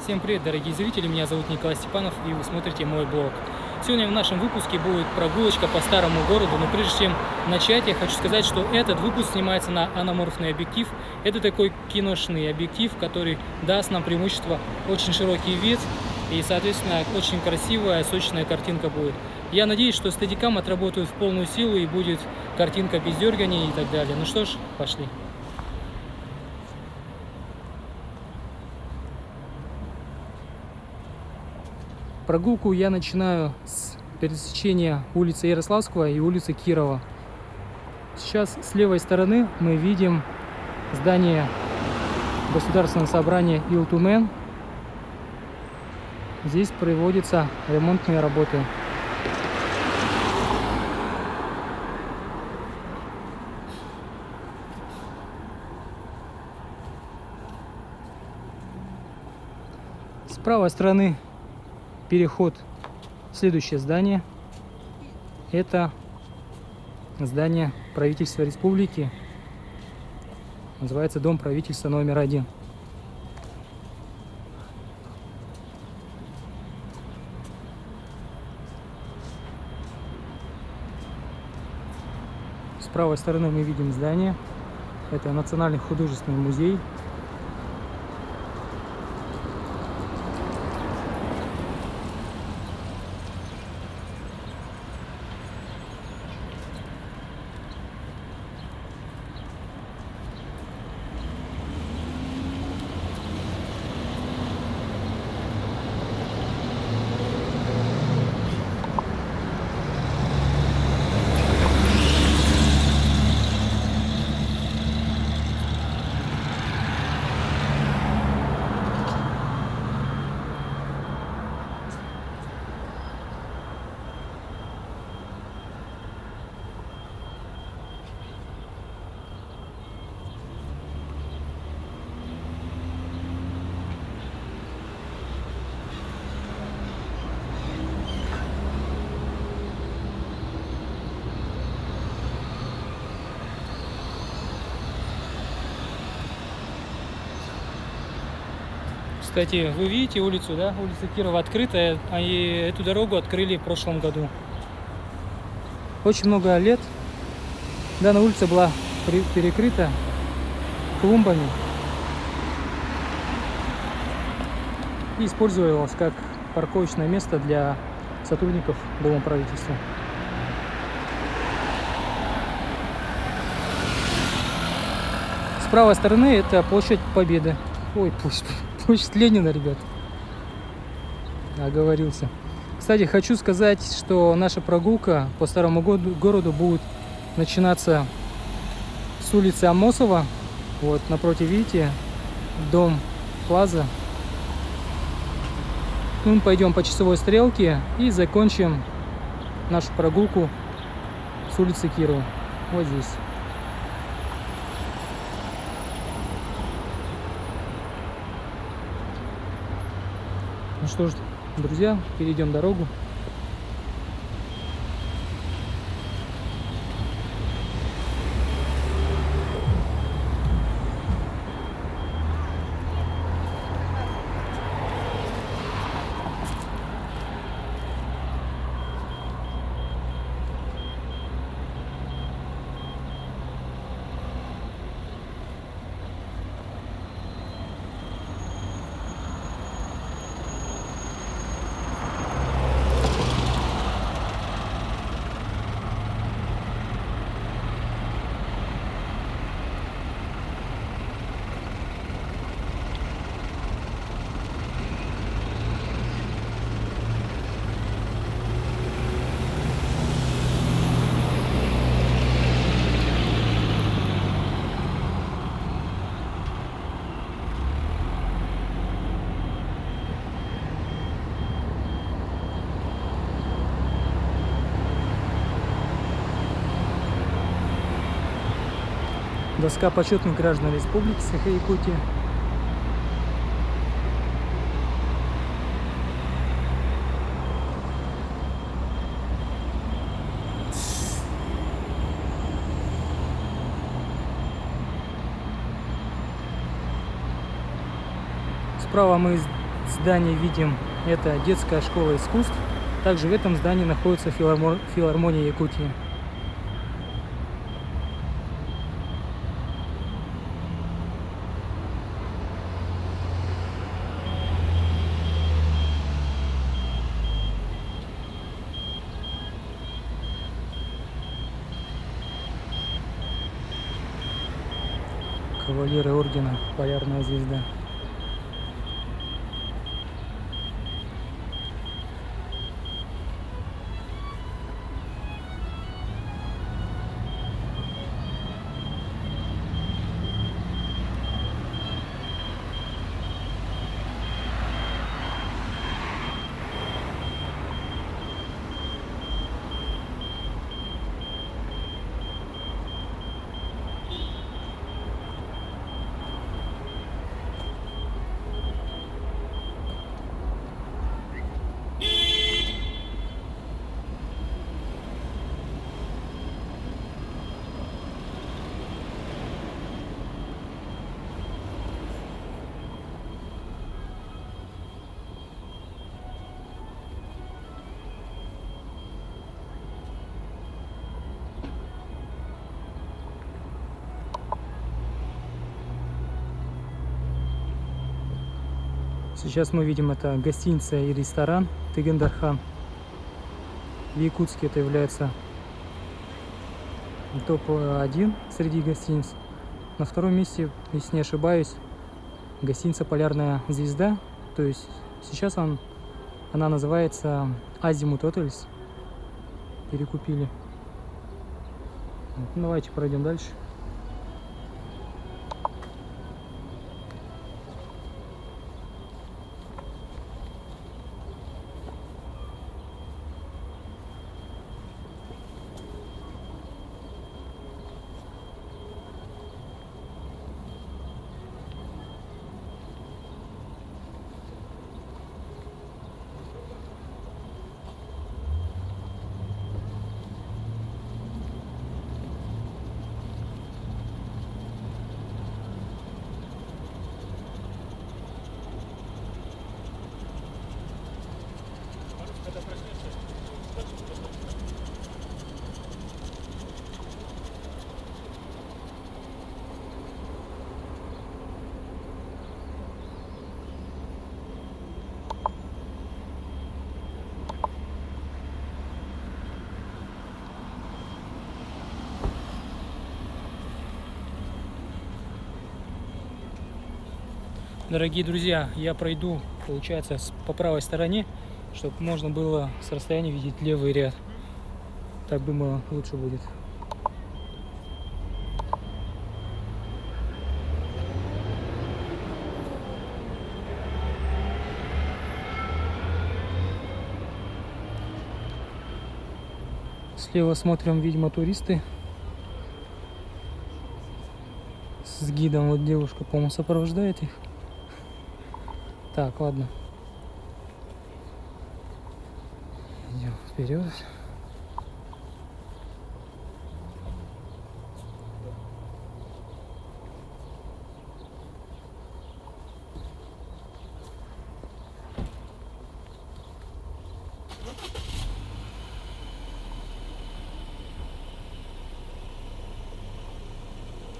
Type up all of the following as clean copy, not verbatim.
Всем привет, дорогие зрители, меня зовут Николай Степанов, и вы смотрите мой блог. Сегодня в нашем выпуске будет прогулочка по старому городу, но прежде чем начать, я хочу сказать, что этот выпуск снимается на анаморфный объектив. Это такой киношный объектив, который даст нам преимущество очень широкий вид и, соответственно, очень красивая, сочная картинка будет. Я надеюсь, что Steadicam отработает в полную силу и будет картинка без дерганий и так далее. Ну что ж, пошли. Прогулку я начинаю с пересечения улицы Ярославского и улицы Кирова. Сейчас с левой стороны мы видим здание Государственного собрания Ил-Тумен. Здесь проводятся ремонтные работы. С правой стороны переход в следующее здание. Это здание правительства республики. Называется Дом правительства номер 1. С правой стороны мы видим здание. Это Национальный художественный музей. Кстати, вы видите улицу, да? Улица Кирова открытая, и эту дорогу открыли в прошлом году. Очень много лет данная улица была перекрыта клумбами и использовалась как парковочное место для сотрудников Дома правительства. С правой стороны это площадь Победы. Ой, площадь Ленина, ребят. Оговорился. Кстати, хочу сказать, что наша прогулка по старому городу будет начинаться с улицы Амосова. Вот напротив, видите, дом Плаза. Мы пойдем по часовой стрелке и закончим нашу прогулку с улицы Кирова. Вот здесь. Ну что ж, друзья, перейдем дорогу. Доска почетных граждан Республики Саха-Якутия. Справа мы здание видим, это детская школа искусств. Также в этом здании находится филармония Якутии. Кавалеры ордена Полярная звезда. Сейчас мы видим, это гостиница и ресторан Тыгын-Дархан. В Якутске это является топ-1 среди гостиниц. На втором месте, если не ошибаюсь, гостиница Полярная звезда. То есть сейчас она называется Азимут Hotels. Перекупили. Давайте пройдем дальше. Дорогие друзья, я пройду, получается, по правой стороне, чтобы можно было с расстояния видеть левый ряд. Так, думаю, лучше будет. Слева смотрим, видимо, туристы. С гидом, вот девушка, по-моему, сопровождает их. Так, ладно. Идем вперед.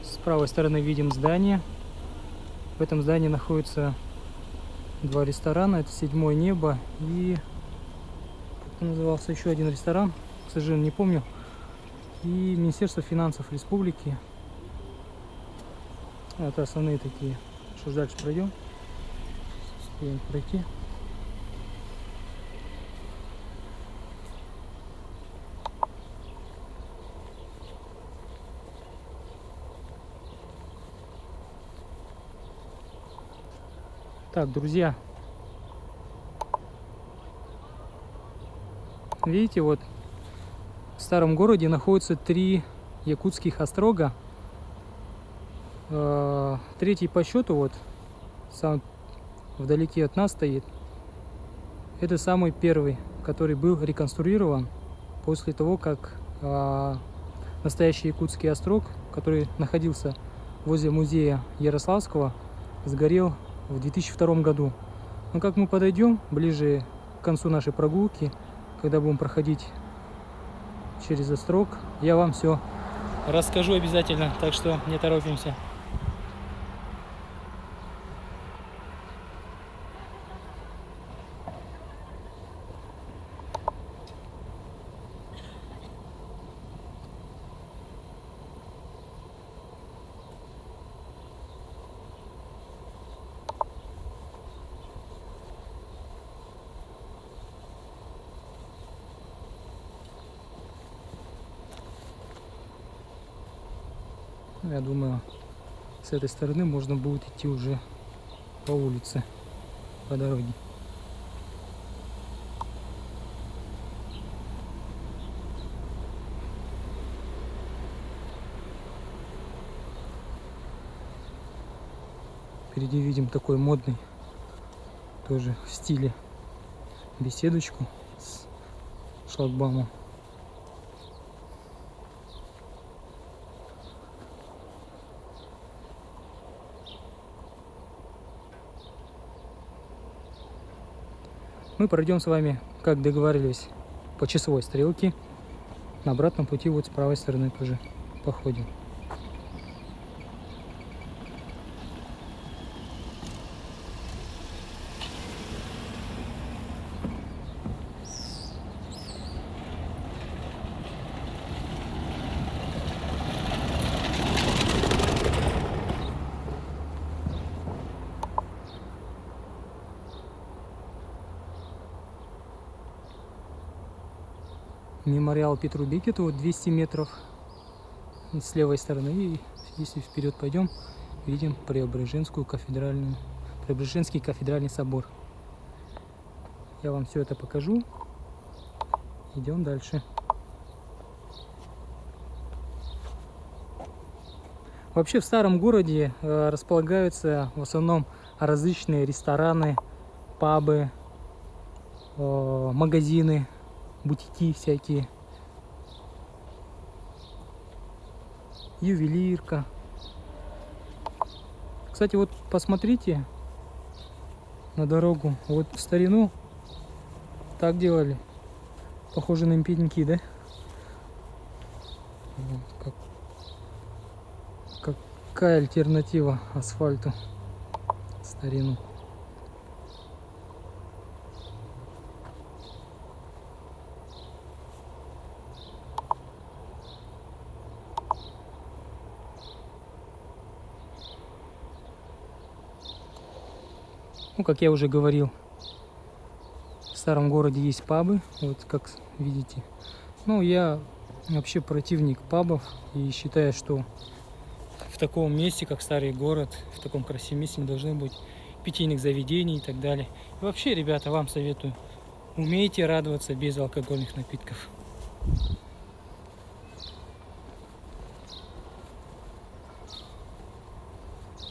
С правой стороны видим здание. В этом здании находится два ресторана. Это «Седьмое небо» и как назывался еще один ресторан, к сожалению, не помню. И Министерство финансов республики. Это основные такие. Что ж, дальше пройдем. Успеем пройти. Так, друзья, видите, вот в старом городе находятся 3 якутских острога. Третий по счету, вот сам вдалеке от нас стоит. Это самый первый, который был реконструирован после того, как настоящий якутский острог, который находился возле музея Ярославского, сгорел в 2002 году. Но как мы подойдем ближе к концу нашей прогулки, когда будем проходить через Острог, я вам все расскажу обязательно, так что не торопимся. Я думаю, с этой стороны можно будет идти уже по улице, по дороге. Впереди видим такой модный, тоже в стиле, беседочку с шлагбаумом. Мы пройдем с вами, как договаривались, по часовой стрелке. На обратном пути вот с правой стороны тоже походим. Мемориал Петру Бекету 200 метров с левой стороны. И если вперед пойдем, видим Преображенский кафедральный собор. Я вам все это покажу. Идем дальше. Вообще в старом городе располагаются в основном различные рестораны, пабы, магазины, бутики всякие, ювелирка. Кстати, вот посмотрите на дорогу. Вот в старину так делали. Похоже на пикники, да? Вот какая альтернатива асфальту в старину. Ну, как я уже говорил, в старом городе есть пабы, вот как видите. Ну, я вообще противник пабов и считаю, что в таком месте, как старый город, в таком красивом месте не должно быть питейных заведений и так далее. И вообще, ребята, вам советую, умейте радоваться без алкогольных напитков.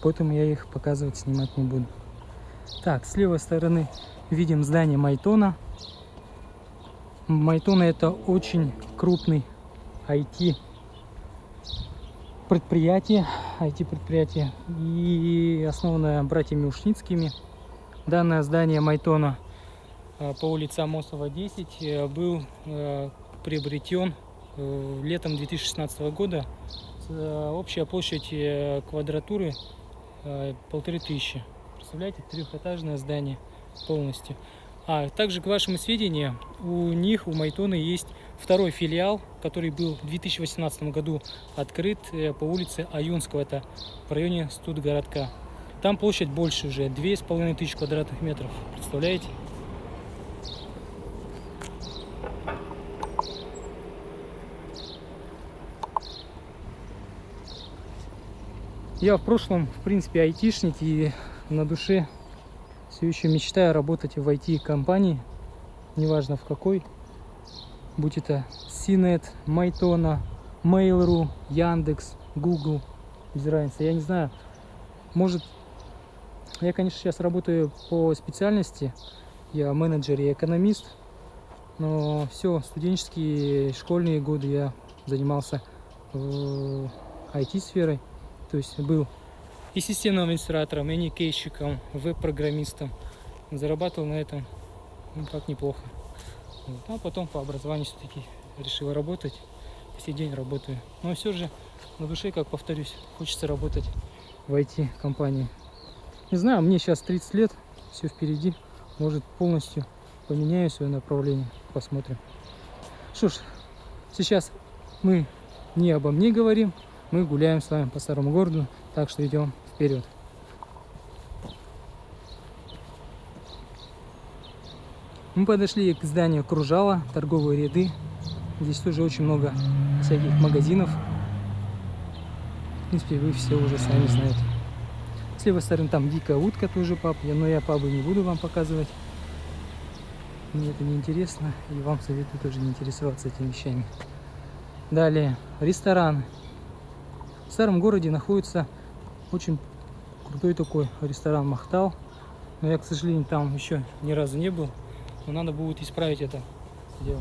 Поэтому я их показывать, снимать не буду. Так, с левой стороны видим здание Майтона. Майтона — это очень крупный IT-предприятие, и основанное братьями Ушницкими. Данное здание Майтона по улице Амосова, 10 был приобретен летом 2016 года. Общая площадь квадратуры 1500. Представляете, трехэтажное здание полностью. А также, к вашему сведению, у Майтона есть второй филиал, который был в 2018 году открыт по улице Аюнского, это в районе Студгородка. Там площадь больше уже, 2500 квадратных метров. Представляете? Я в прошлом, в принципе, айтишник, и на душе все еще мечтаю работать в IT-компании, неважно в какой, будь это Синет, Майтона, Mail.ru, Яндекс, Google, без разницы. Я не знаю, может, я, конечно, сейчас работаю по специальности, я менеджер и экономист, но все, студенческие, школьные годы я занимался IT-сферой, то есть был и системным администратором, и никейщиком, веб-программистом. зарабатывал на этом так неплохо. Вот. А потом по образованию все-таки решил работать. По сей день работаю. Но все же на душе, как повторюсь, хочется работать в IT-компании. Не знаю, мне сейчас 30 лет, все впереди. Может, полностью поменяю свое направление. Посмотрим. Что ж, сейчас мы не обо мне говорим, мы гуляем с вами по старому городу, так что идем вперед. Мы подошли к зданию Кружала, торговые ряды. Здесь тоже очень много всяких магазинов. В принципе, вы все уже сами знаете. С левой стороны там Дикая утка, тоже паб, но я пабы не буду вам показывать. Мне это не интересно, и вам советую тоже не интересоваться этими вещами. Далее, ресторан. В старом городе находится очень крутой такой ресторан Махтал. Но я, к сожалению, там еще ни разу не был. Но надо будет исправить это дело.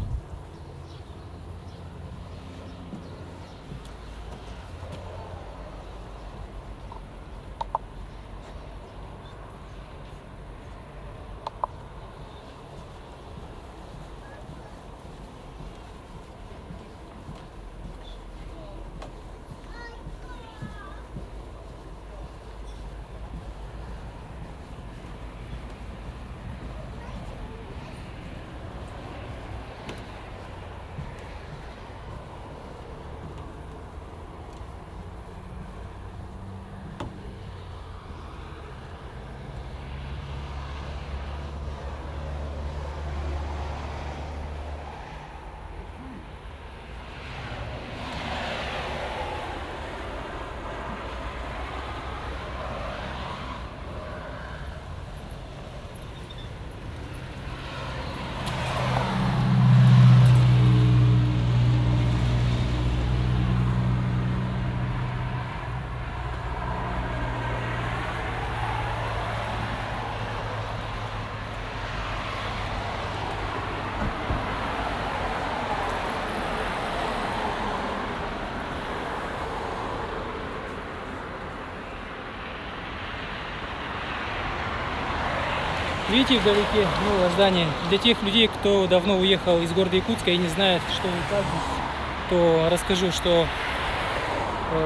Видите вдалеке новое здание? Для тех людей, кто давно уехал из города Якутска и не знает, что и как здесь, то расскажу, что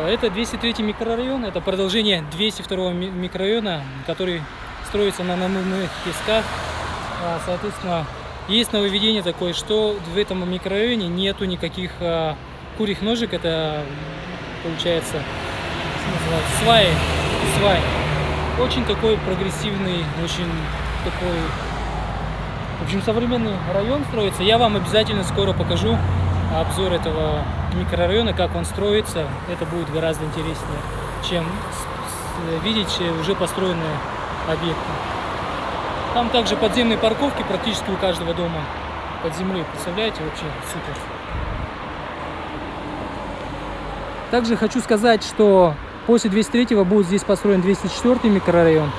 это 203 микрорайон, это продолжение 202 микрорайона, который строится на намывных песках. Соответственно, есть нововведение такое, что в этом микрорайоне нету никаких курьих ножек, это получается сваи. Очень такой прогрессивный, очень такой, в общем, современный район строится. Я вам обязательно скоро покажу обзор этого микрорайона, как он строится. Это будет гораздо интереснее, чем видеть уже построенные объекты. Там также подземные парковки практически у каждого дома под землей. Представляете, вообще супер. Также хочу сказать, что после 203-го будет здесь построен 204-й микрорайон.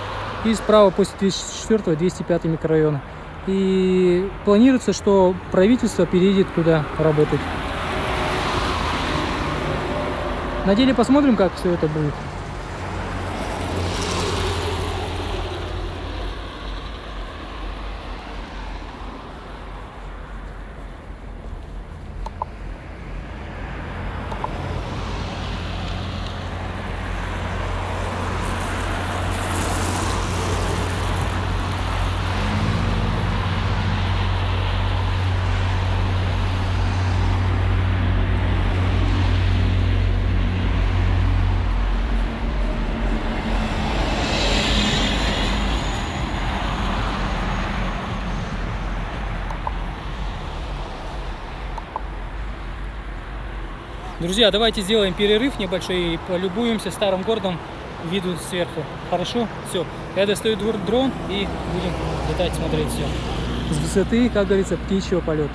И справа после 204-го 205-й микрорайон. И планируется, что правительство переедет туда работать. На деле посмотрим, как все это будет. Друзья, давайте сделаем перерыв небольшой и полюбуемся старым городом виду сверху. Хорошо? Все. Я достаю дрон и будем летать, смотреть все. С высоты, как говорится, птичьего полета.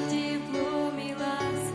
Тепло и ласки.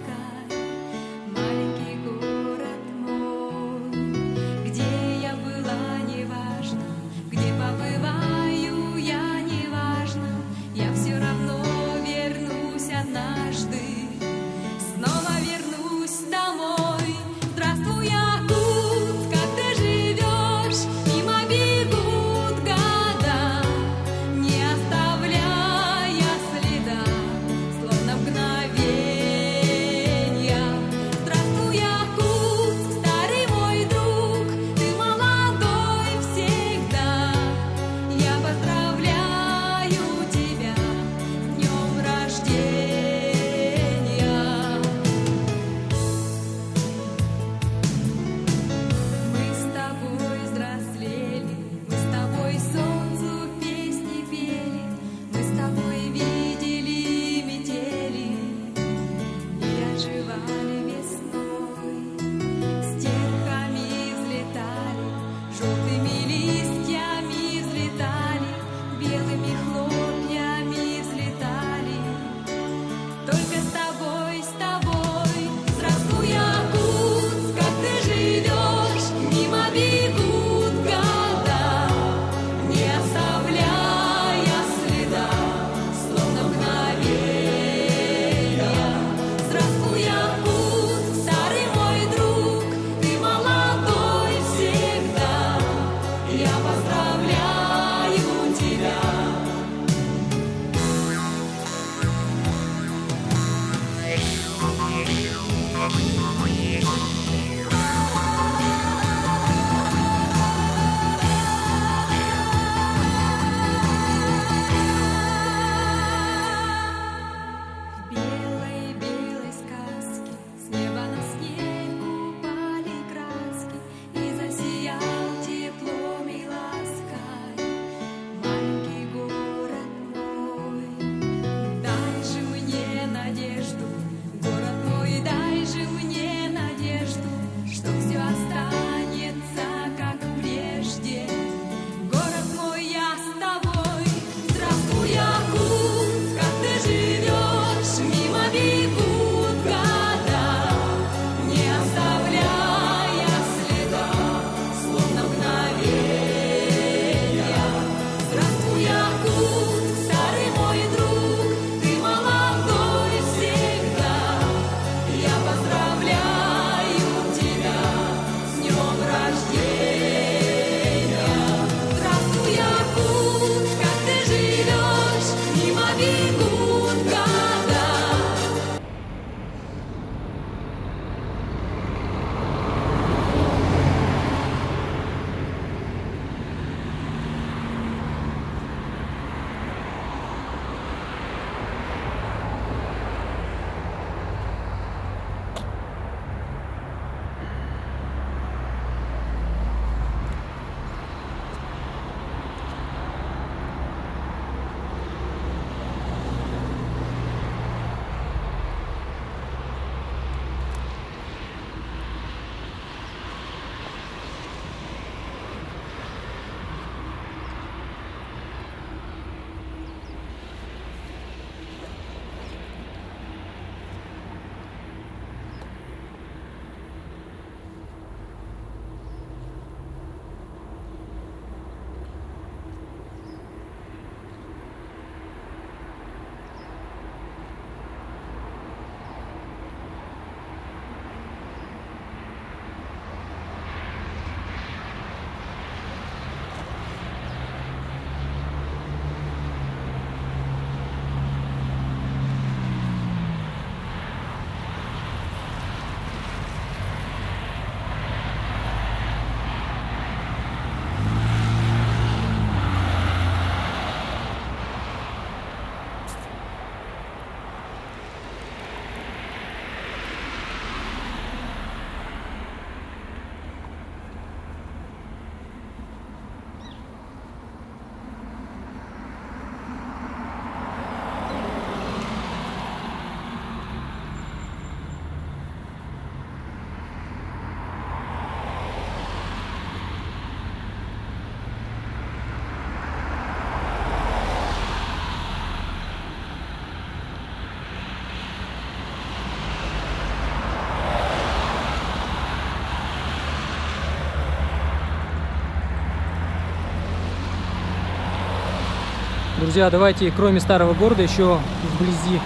Друзья, давайте, кроме старого города, еще вблизи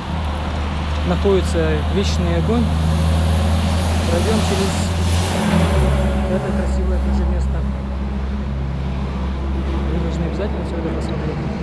находится Вечный огонь. Пройдем через это красивое тоже место. Вы должны обязательно все это посмотреть.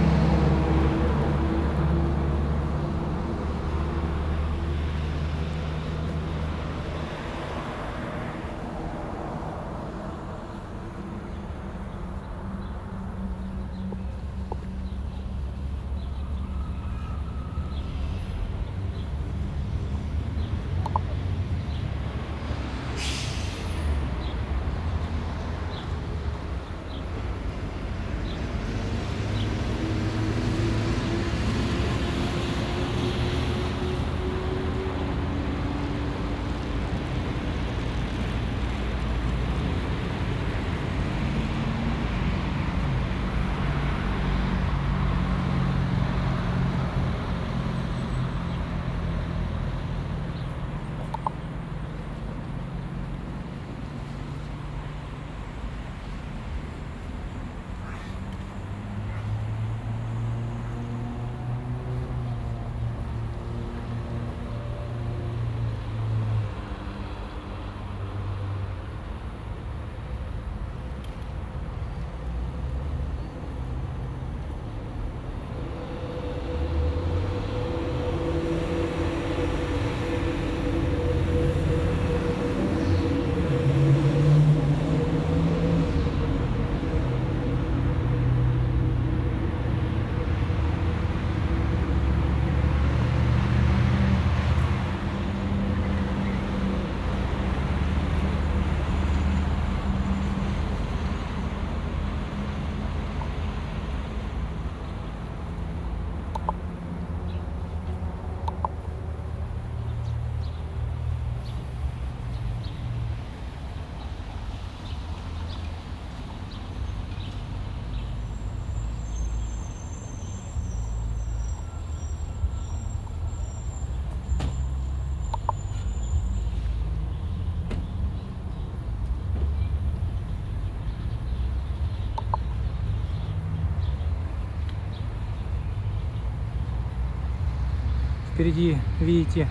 Впереди видите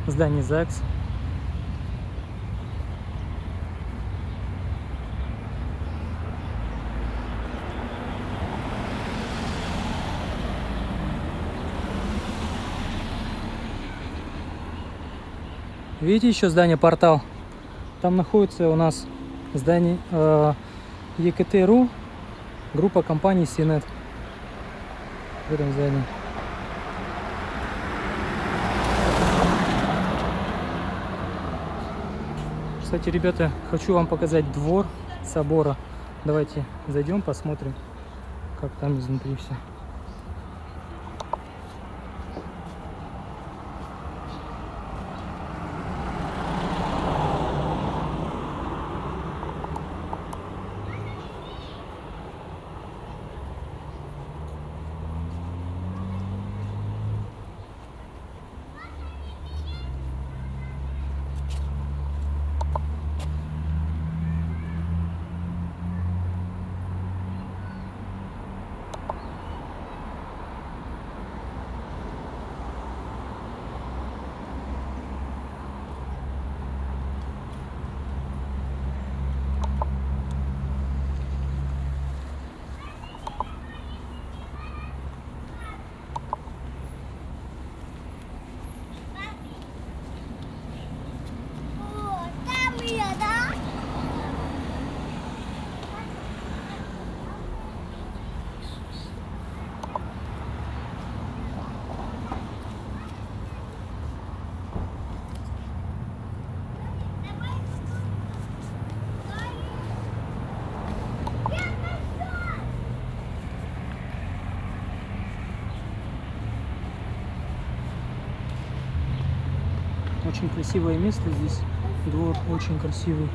здание ЗАГС. Видите еще здание Портал? Там находится у нас здание ЕКТ.ру, группа компаний Синет. В этом здании. Кстати, ребята, хочу вам показать двор собора. Давайте зайдем, посмотрим, как там изнутри все. Очень красивое место здесь, двор очень красивый.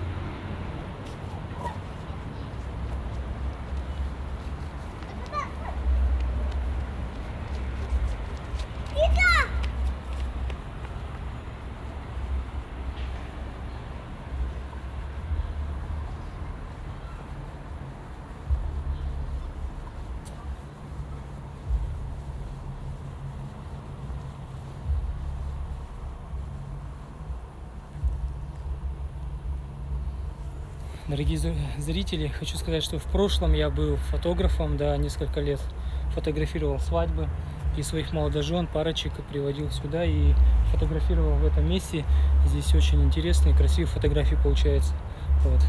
Дорогие зрители, хочу сказать, что в прошлом я был фотографом, да, несколько лет фотографировал свадьбы и своих молодожен, парочек приводил сюда и фотографировал в этом месте. Здесь очень интересные, красивые фотографии получаются. Вот.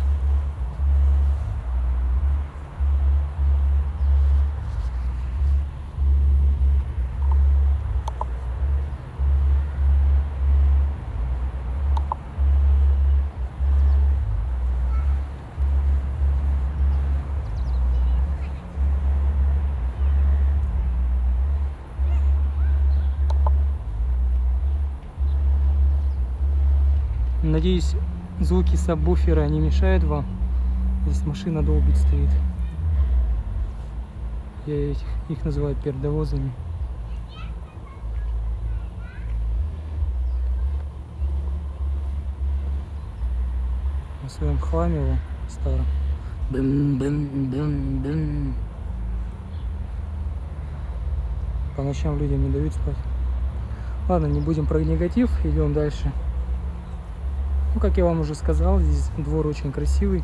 Надеюсь, звуки сабвуфера не мешают вам. Здесь машина долбит стоит. Я их называю пердовозами. На своем хламе его старом. Бым-бым-бым-бым. По ночам людям не дают спать. Ладно, не будем про негатив, идем дальше. Ну, как я вам уже сказал, здесь двор очень красивый.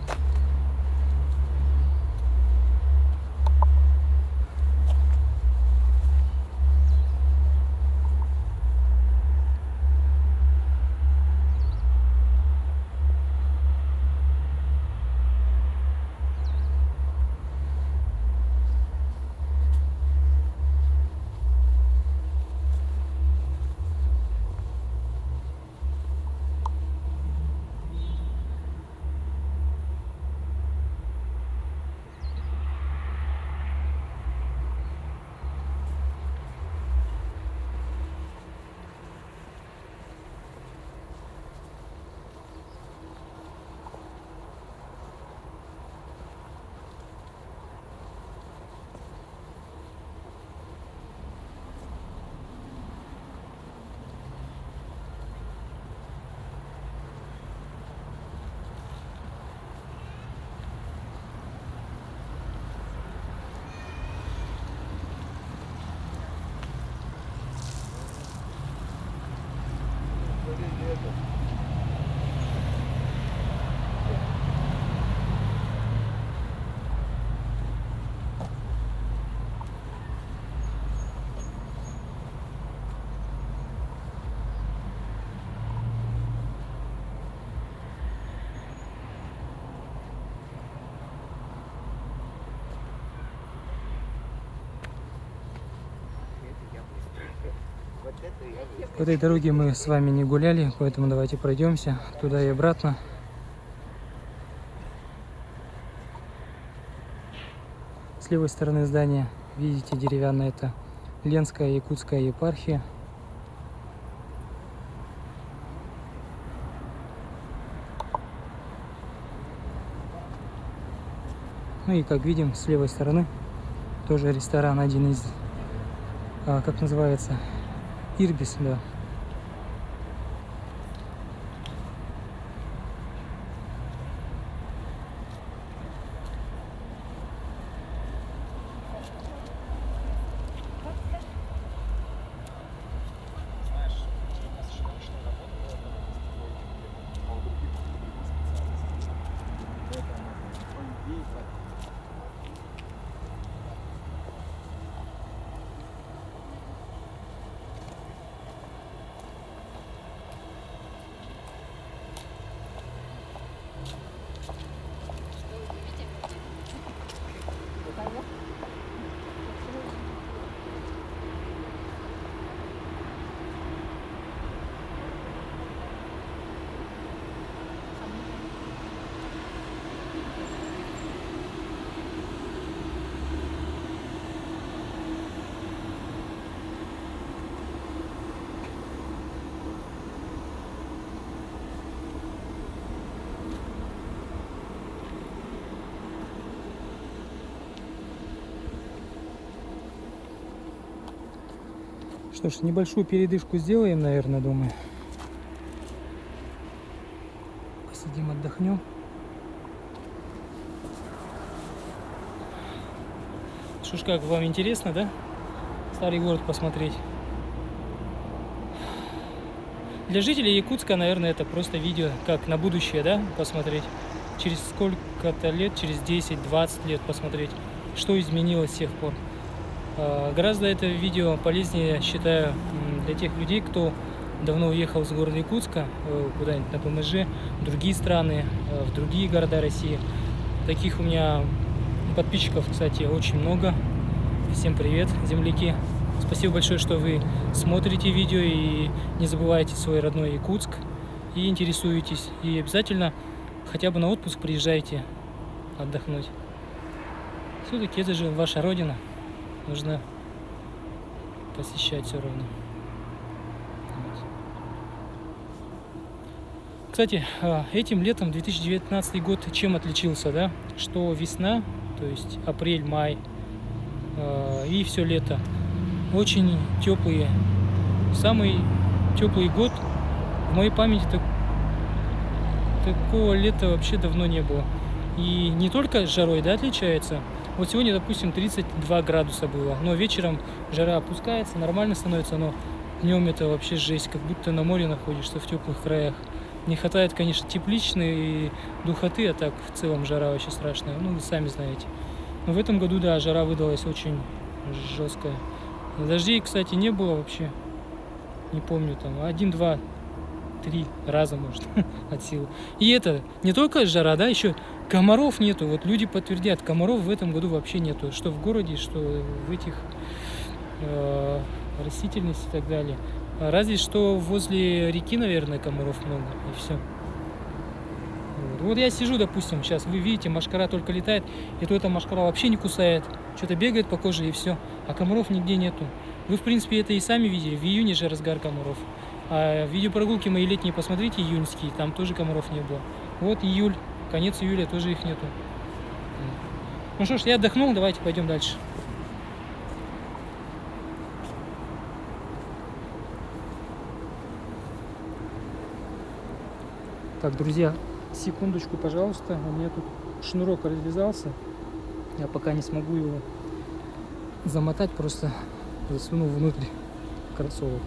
По этой дороге мы с вами не гуляли, поэтому давайте пройдемся туда и обратно. С левой стороны здания видите деревянное, это Ленская якутская епархия. Ну и как видим, с левой стороны тоже ресторан, один из, как называется, Ирбис, да. Что ж, небольшую передышку сделаем, наверное, думаю. Посидим, отдохнем. Что ж, как вам интересно, да? Старый город посмотреть. Для жителей Якутска, наверное, это просто видео, как на будущее, да, посмотреть. Через сколько-то лет, через 10-20 лет посмотреть, что изменилось с тех пор. Гораздо это видео полезнее, я считаю, для тех людей, кто давно уехал из города Якутска куда-нибудь на ПМЖ, в другие страны, в другие города России. Таких у меня подписчиков, кстати, очень много. Всем привет, земляки. Спасибо большое, что вы смотрите видео и не забывайте свой родной Якутск и интересуетесь. И обязательно хотя бы на отпуск приезжайте отдохнуть. Все-таки это же ваша родина. Нужно посещать все равно. Кстати, этим летом 2019 год чем отличился, да? Что весна, то есть апрель, май и все лето очень теплые. Самый теплый год в моей памяти такого лета вообще давно не было. И не только жарой, да, отличается. Вот сегодня, допустим, 32 градуса было, но вечером жара опускается, нормально становится, но днем это вообще жесть, как будто на море находишься в теплых краях. Не хватает, конечно, тепличной и духоты, а так в целом жара вообще страшная, ну вы сами знаете. Но в этом году, да, жара выдалась очень жесткая. Дождей, кстати, не было вообще, не помню, там 1, 2, 3 раза, может, от силы. И это не только жара, да, еще комаров нету. Вот люди подтвердят, комаров в этом году вообще нету. Что в городе, что в этих растительности и так далее. Разве что возле реки, наверное, комаров много. И все. Вот я сижу, допустим, сейчас вы видите, мошкара только летает, и то эта мошкара вообще не кусает. Что-то бегает по коже и все. А комаров нигде нету. Вы, в принципе, это и сами видели. В июне же разгар комаров. А видеопрогулки мои летние посмотрите, июньские, там тоже комаров не было. Вот июль, конец июля, тоже их нету. Ну что ж, я отдохнул, давайте пойдем дальше. Так, друзья, секундочку, пожалуйста, у меня тут шнурок развязался. Я пока не смогу его замотать, просто засунул внутрь кроссовок.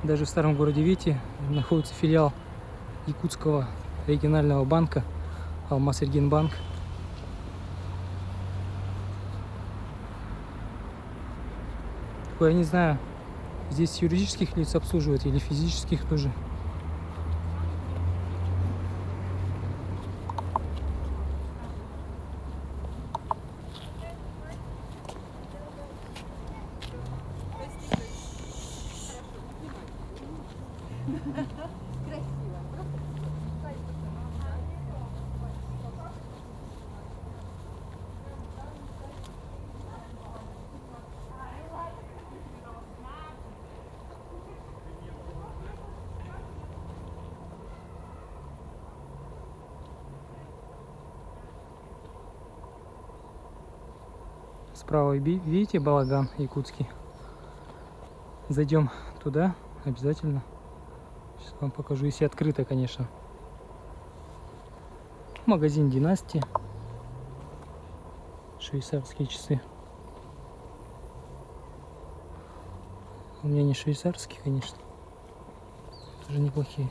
Даже в старом городе Вите находится филиал Якутского регионального банка Алмаз-Эргенбанк. Я не знаю, здесь юридических лиц обслуживают или физических тоже. Справа видите балаган якутский. Зайдем туда обязательно. Сейчас вам покажу, если открыто, конечно. Магазин Династии. Швейцарские часы. У меня не швейцарские, конечно. Тоже неплохие.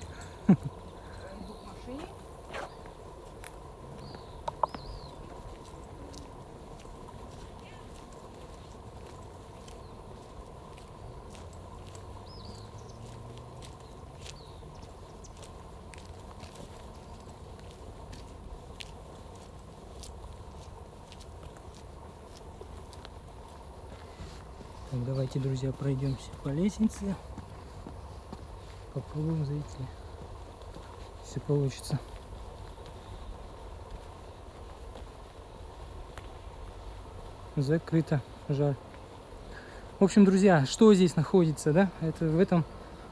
Так, давайте, друзья, пройдемся по лестнице. Попробуем зайти, если получится. Закрыто, жаль. В общем, друзья, что здесь находится, да? Это в этом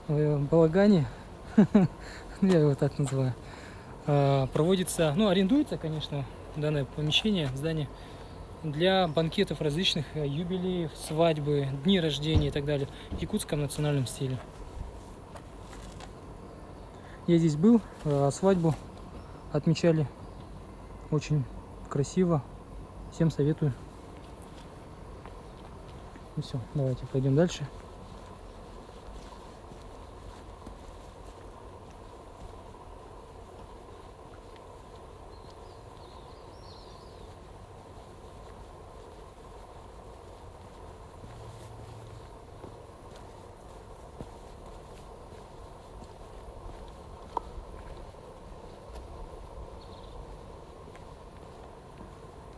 балагане, я его так называю, проводится, ну, арендуется, конечно, данное помещение, здание, для банкетов различных, юбилеев, свадьбы, дни рождения и так далее, в якутском национальном стиле. Я здесь был, свадьбу отмечали, очень красиво, всем советую. Ну все, давайте пойдем дальше.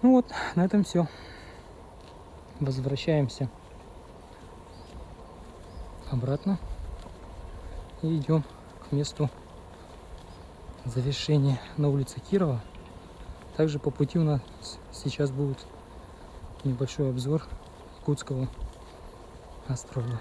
Ну вот, на этом все. Возвращаемся обратно и идем к месту завершения на улице Кирова. Также по пути у нас сейчас будет небольшой обзор Якутского острова.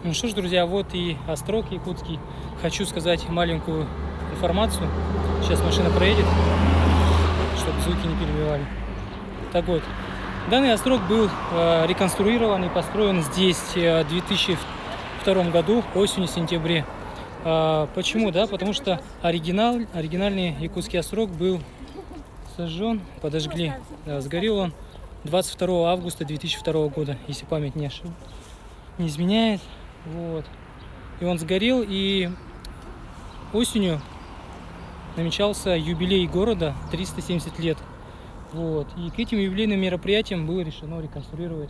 Ну что ж, друзья, вот и острог якутский. Хочу сказать маленькую информацию. Сейчас машина проедет, чтобы звуки не перебивали. Так вот, Данный острог был реконструирован и построен здесь в 2002 году, осенью, сентябре. Почему? Да, потому что оригинальный якутский острог был сожжен, подожгли. Сгорел он 22 августа 2002 года, если память не изменяет. Вот. И он сгорел, и осенью намечался юбилей города 370 лет. Вот. И к этим юбилейным мероприятиям было решено реконструировать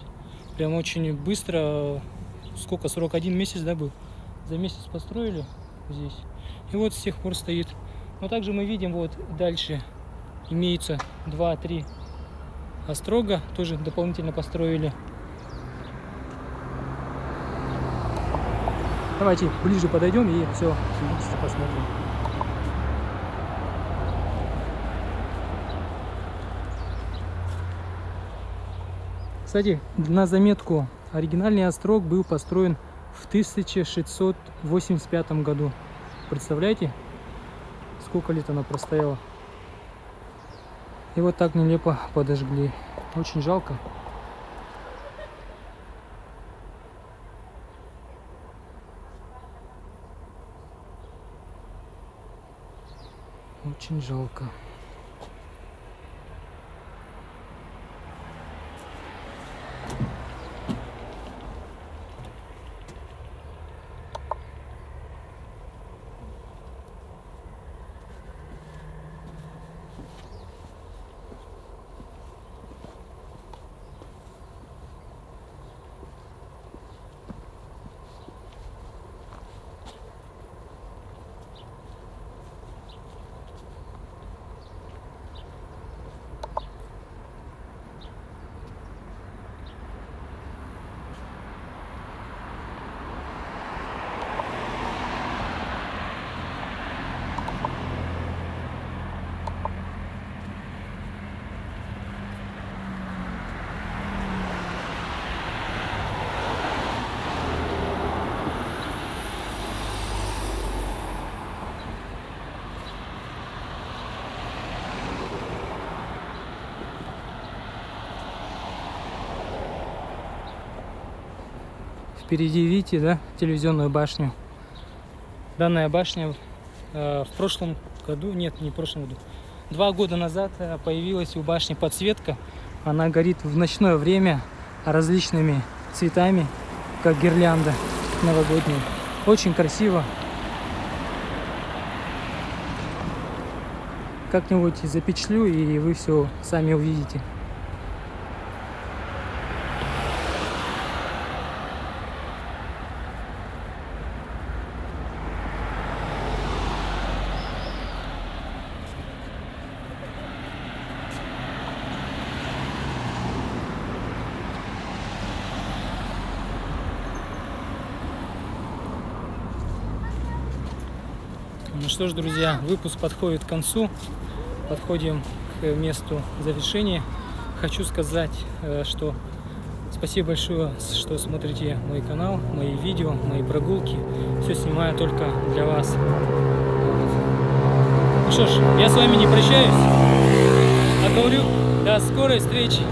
прям очень быстро. Сколько? 41 месяц, да, был? За месяц построили здесь. И вот с тех пор стоит. Но также мы видим, вот дальше имеется 2-3 острога, тоже дополнительно построили. Давайте ближе подойдем и все вместе посмотрим. Кстати, на заметку, оригинальный острог был построен в 1685 году. Представляете, сколько лет она простояла? И вот так нелепо подожгли. Очень жалко. Очень жалко. Впереди видите, да, телевизионную башню. Данная башня в прошлом году, нет, не в прошлом году, 2 года назад появилась у башни подсветка. Она горит в ночное время различными цветами, как гирлянда новогодняя. Очень красиво. Как-нибудь запечатлю, и вы все сами увидите. Ну что ж, друзья, выпуск подходит к концу. Подходим к месту завершения. Хочу сказать, что спасибо большое, что смотрите мой канал, мои видео, мои прогулки. Все снимаю только для вас. Ну что ж, я с вами не прощаюсь, а говорю до скорой встречи.